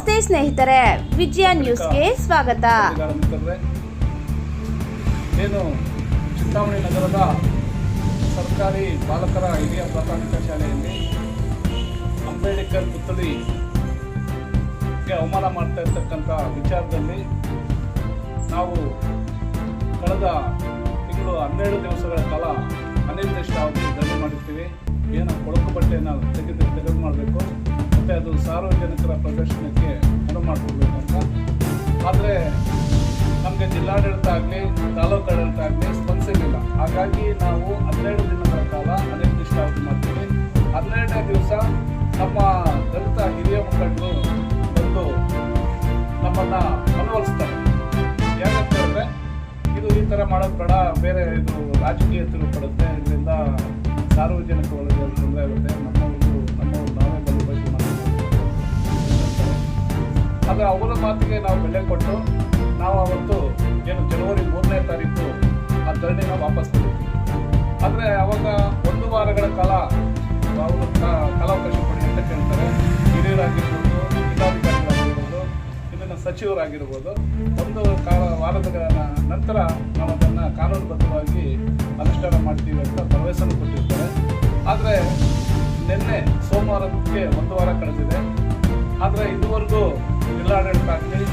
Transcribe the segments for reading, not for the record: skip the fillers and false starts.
ನಮಸ್ತೆ ಸ್ನೇಹಿತರೆ, ವಿಜಯ ನ್ಯೂಸ್ಗೆ ಸ್ವಾಗತ. ಏನು ಚಿಂತಾಮಣಿ ನಗರದ ಸರ್ಕಾರಿ ಬಾಲಕರ ಹಿರಿಯ ಪ್ರಾಥಮಿಕ ಶಾಲೆಯಲ್ಲಿ ಅಂಬೇಡ್ಕರ್ ಪುತ್ಥಳಿಗೆ ಅವಮಾನ ಮಾಡ್ತಾ ಇರ್ತಕ್ಕಂಥ ವಿಚಾರದಲ್ಲಿ ನಾವು ಕಳೆದ ತಿಂಗಳು 12 ದಿವಸಗಳ ಕಾಲ ಅನಿರ್ದಿಷ್ಟಾವಧಿ ಧರಣಿ ಮಾಡಿರ್ತೀವಿ. ಏನು ಕೊಳಕು ಬಟ್ಟೆಯನ್ನು ತೆಗೆದು ಮಾಡಬೇಕು ಮತ್ತು ಅದು ಸಾರ್ವಜನಿಕರ ಪ್ರದರ್ಶನಕ್ಕೆ ಅನುವು ಮಾಡಿಕೊಡ್ಬೇಕಂತ. ಆದರೆ ನಮಗೆ ಜಿಲ್ಲಾಡಳಿತ ಆಗಲಿ ತಾಲೂಕು ಆಡಳಿತ ಆಗಲಿ ಸ್ಪಂದಿಸಲಿಲ್ಲ. ಹಾಗಾಗಿ ನಾವು 12 ದಿನಗಳ ಕಾಲ ಅನಿರ್ದಿಷ್ಟಾವಧಿ ಮಾಡ್ತೀವಿ. 12ನೇ ದಿವಸ ನಮ್ಮ ದಲಿತ ಹಿರಿಯ ಮುಖಂಡರು ಬಂದು ನಮ್ಮನ್ನು ಮನವೊಲಿಸ್ತಾರೆ. ಯಾಕಂತ ಹೇಳಿದ್ರೆ ಇದು ಈ ಥರ ಮಾಡೋದು ಬೇಡ, ಬೇರೆ ಇದು ರಾಜಕೀಯ ತಿರುಪಡುತ್ತೆ, ಇದರಿಂದ ಸಾರ್ವಜನಿಕ ಒಳಗೆ ತೊಂದರೆ ಆಗುತ್ತೆ, ನಮ್ಮವರು ನಾವೇ ಬಲಿಪಶು ಮಾಡ್ತಾರೆ. ಆದರೆ ಅವರ ಮಾತಿಗೆ ನಾವು ಬೆಲೆ ಕೊಟ್ಟು ನಾವು ಅವತ್ತು ಏನು ಜನವರಿ 3ನೇ ತಾರೀಕು ಆ ಧರಣಿನ ವಾಪಸ್ ಮಾಡಿದ್ವಿ. ಆದರೆ ಅವಾಗ 1 ವಾರಗಳ ಕಾಲ ಅವರು ಕಾಲಾವಕಾಶ ಕೊಡಿ ಅಂತ ಕೇಳ್ತಾರೆ. ಹಿರಿಯರಾಗಿರ್ಬೋದು, ಜಿಲ್ಲಾಧಿಕಾರಿಗಳಾಗಿರ್ಬೋದು, ಇದನ್ನು ಸಚಿವರಾಗಿರ್ಬೋದು. 1 ವಾರದ ನಂತರ ನಾವು ಅದನ್ನು ಕಾನೂನುಬದ್ಧವಾಗಿ ಅನುಷ್ಠಾನ ಮಾಡ್ತೀವಿ ಅಂತ ಭರವಸೆಯನ್ನು ಕೊಟ್ಟಿರ್ತಾರೆ. ಆದರೆ ನಿನ್ನೆ ಸೋಮವಾರಕ್ಕೆ 1 ವಾರ ಕಳೆದಿದೆ. ಆದರೆ ಇದುವರೆಗೂ ಜಿಲ್ಲಾಡಳಿತ ಆಗಲಿ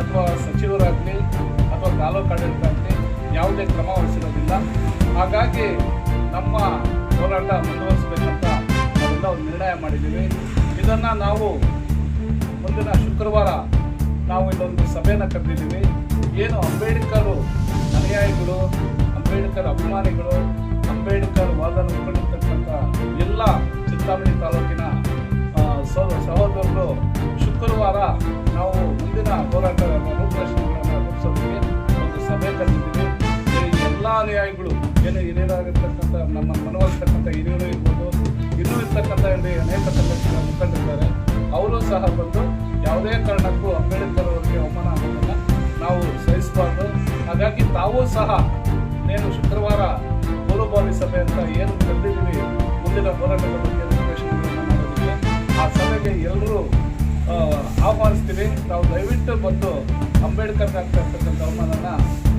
ಅಥವಾ ಸಚಿವರಾಗಲಿ ಅಥವಾ ತಾಲೂಕು ಆಡಳಿತ ಆಗಲಿ ಯಾವುದೇ ಕ್ರಮ ವಹಿಸಿರೋದಿಲ್ಲ. ಹಾಗಾಗಿ ನಮ್ಮ ಹೋರಾಟ ಮುಂದುವರಿಸಬೇಕಂತ ನಾವೆಲ್ಲ ಒಂದು ನಿರ್ಣಯ ಮಾಡಿದ್ದೀವಿ. ಇದನ್ನು ನಾವು ಮುಂದಿನ ಶುಕ್ರವಾರ ನಾವು ಇಲ್ಲೊಂದು ಸಭೆಯನ್ನು ಕರೆದಿದ್ದೀವಿ. ಏನು ಅಂಬೇಡ್ಕರ್ ಅನುಯಾಯಿಗಳು, ಅಂಬೇಡ್ಕರ್ ಅಭಿಮಾನಿಗಳು, ಅಂಬೇಡ್ಕರ್ ವಾದನ ಮುಖಂಡಿರ್ತಕ್ಕಂಥ ಎಲ್ಲ ಚಿಂತಾಮಣಿ ತಾಲೂಕಿನ ಸಹೋದರರು ಶುಕ್ರವಾರ ನಾವು ಮುಂದಿನ ಹೋರಾಟ ರೂಪುರೇಷೆಗಳನ್ನು ರೂಪಿಸೋದಕ್ಕೆ ಒಂದು ಸಭೆ ಕರೆದಿದ್ದೀವಿ. ಎಲ್ಲ ಅನುಯಾಯಿಗಳು ಏನು ಹಿರಿಯರಾಗಿರ್ತಕ್ಕಂಥ ನಮ್ಮ ಮನವೊಲಿಸ್ತಕ್ಕಂಥ ಹಿರಿಯರು ಇರ್ಬೋದು, ಇನ್ನೂ ಇರ್ತಕ್ಕಂಥ ಅನೇಕ ಸಂಘಟನೆಗಳ ಮುಖಂಡರಿದ್ದಾರೆ. ಅವರು ಸಹ ಬಂದು ಯಾವುದೇ ಕಾರಣಕ್ಕೂ ಅಂಬೇಡ್ಕರ್ ಅವರಿಗೆ ಅವಮಾನ ಆಗೋದನ್ನು ನಾವು ಸಹಿಸಬಾರ್ದು. ಹಾಗಾಗಿ ತಾವೂ ಸಹ నేను ಶುಕ್ರವಾರ ಪೂರ್ವಭಾವಿ ಸಭೆ ಅಂತ ಏನು ಕರೆದಿದ್ದೀವಿ ಮುಂದಿನ ಹೋರಾಟದ ಬಗ್ಗೆ ರೂಪುರೇಷೆಗಳನ್ನು ಮಾಡೋದಕ್ಕೆ, ಆ ಸಭೆಗೆ ಎಲ್ಲರೂ ಆಹ್ವಾನಿಸ್ತೀವಿ. ನಾವು ದಯವಿಟ್ಟು ಬಂದು ಅಂಬೇಡ್ಕರ್ ಆಗ್ತಾ ಇರ್ತಕ್ಕಂಥ ಅವಮಾನನ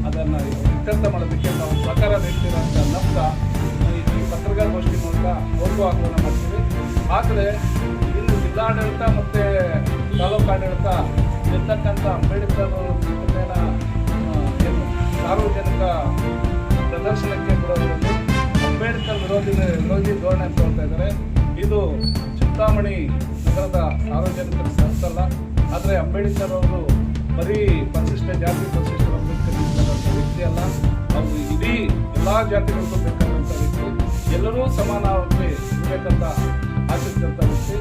ಅದನ್ನು ಇತ್ಯರ್ಥ ಮಾಡೋದಕ್ಕೆ ನಾವು ಸಹಕಾರ ನೀಡ್ತೀರ ಅಂತ ನಂಬ್ತಾ ಈ ಪತ್ರಿಕಾಗೋಷ್ಠಿ ಮೂಲಕ ಅವ್ರಿಗೂ ಆಹ್ವಾನ ಮಾಡ್ತೀವಿ. ಆದರೆ ಇನ್ನು ಜಿಲ್ಲಾಡಳಿತ ಮತ್ತು ತಾಲೂಕು ಆಡಳಿತ ಇರ್ತಕ್ಕಂಥ ಅಂಬೇಡ್ಕರ್ ಏನು ಸಾರ್ವಜನಿಕ ಪ್ರದರ್ಶನಕ್ಕೆ ಬಿಡೋದ್ರಲ್ಲಿ ಅಂಬೇಡ್ಕರ್ ವಿರೋಧಿ ಧೋರಣೆ ಅಂತ ಹೇಳ್ತಾ ಇದ್ದಾರೆ. ಇದು ಚಿಂತಾಮಣಿ ನಗರದ ಸಾರ್ವಜನಿಕರ ಸಹಸಲ್ಲ. ಆದರೆ ಅಂಬೇಡ್ಕರ್ ಅವರು ಬರೀ ಪರಿಶಿಷ್ಟ ಜಾತಿ ಪರಿಶಿಷ್ಟ ವರ್ಗಕ್ಕೆ ವ್ಯಕ್ತಿ ಅಲ್ಲ, ಅವರು ಇಡೀ ಎಲ್ಲ ಜಾತಿಗಳಿಗೂ ಬೇಕಾದಂಥ ವ್ಯಕ್ತಿ, ಎಲ್ಲರೂ ಸಮಾನವಾಗಿ ಇರಬೇಕಂತ ಆಶಿಸಿದಂಥ ವ್ಯಕ್ತಿ,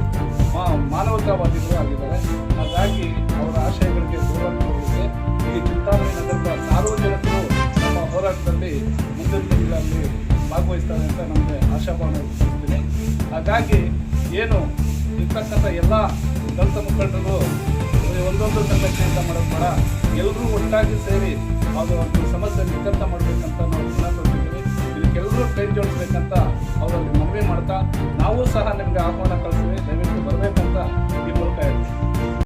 ಮಾನವತಾವಾದಿಗಳು ಆಗಿದ್ದಾರೆ. ಹಾಗಾಗಿ ಅವರ ಆಶಯಗಳಿಗೆ ದೂರ ಕೊಡಲಿಕ್ಕೆ ಈ ಚಿಂತಾಮಣಿ ನಗರದ ಸಾರ್ವಜನಿಕರು ನಮ್ಮ ಹೋರಾಟದಲ್ಲಿ ಮುಂದಿನ ತಿಂಗಳಲ್ಲಿ ಭಾಗವಹಿಸ್ತಾರೆ ಅಂತ ನಮಗೆ ಆಶಾಭಾವನೆ ವ್ಯಕ್ತಪಡಿಸ್ತೀನಿ. ಹಾಗಾಗಿ ಏನು ಇರ್ತಕ್ಕಂಥ ಎಲ್ಲ ದಲಿತ ಮುಖಂಡರು ಒಂದೊಂದು ಸಂಘಟನೆಯಿಂದ ಮಾಡೋದು ಬೇಡ, ಎಲ್ಲರೂ ಒಟ್ಟಾಗಿ ಸೇರಿ ಅದು ಒಂದು ಸಮಸ್ಯೆ ಇತ್ಯರ್ಥ ಮಾಡಬೇಕಂತ ನಾವು ವಿನಂತಿಸ್ತಿದ್ದೀವಿ. ಇದಕ್ಕೆಲ್ಲರೂ ಕೈ ಜೋಡಿಸ್ಬೇಕಂತ ಅವರಲ್ಲಿ ಮನವಿ ಮಾಡ್ತಾ ನಾವು ಸಹ ನಿಮಗೆ ಆಹ್ವಾನ ಕಳಿಸ್ತೀವಿ. ದಯವಿಟ್ಟು ಬರಬೇಕಂತ ಈ ಮೂಲಕ ಹೇಳ್ತೀವಿ.